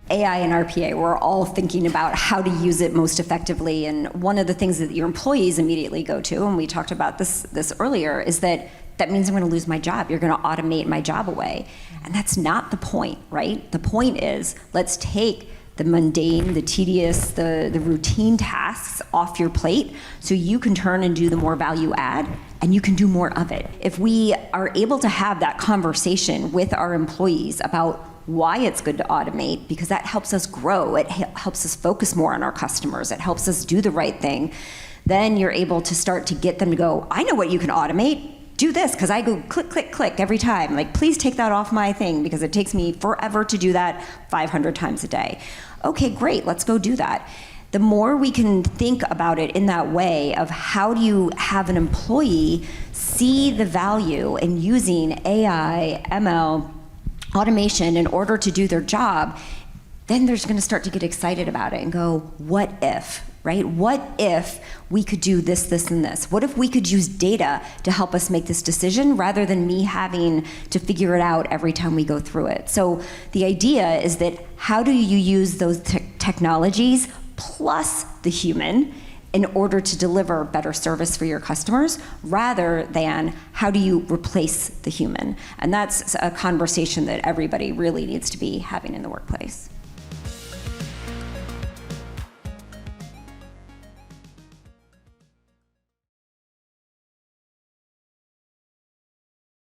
AI and RPA, we're all thinking about how to use it most effectively. And one of the things that your employees immediately go to, and we talked about this earlier, is that means I'm going to lose my job. You're going to automate my job away. And that's not the point, right? The point is, let's take the mundane, the tedious, the routine tasks off your plate so you can turn and do the more value add, and you can do more of it. If we are able to have that conversation with our employees about why it's good to automate, because that helps us grow, it helps us focus more on our customers, it helps us do the right thing, then you're able to start to get them to go, I know what you can automate. Do this, because I go click, click, click every time. Like, please take that off my thing, because it takes me forever to do that 500 times a day. Okay, great, let's go do that. The more we can think about it in that way of how do you have an employee see the value in using AI, ML, automation in order to do their job, then they're going to start to get excited about it and go, what if, right? What if we could do this, this, and this? What if we could use data to help us make this decision rather than me having to figure it out every time we go through it? So the idea is that how do you use those technologies plus the human in order to deliver better service for your customers, rather than how do you replace the human? And that's a conversation that everybody really needs to be having in the workplace.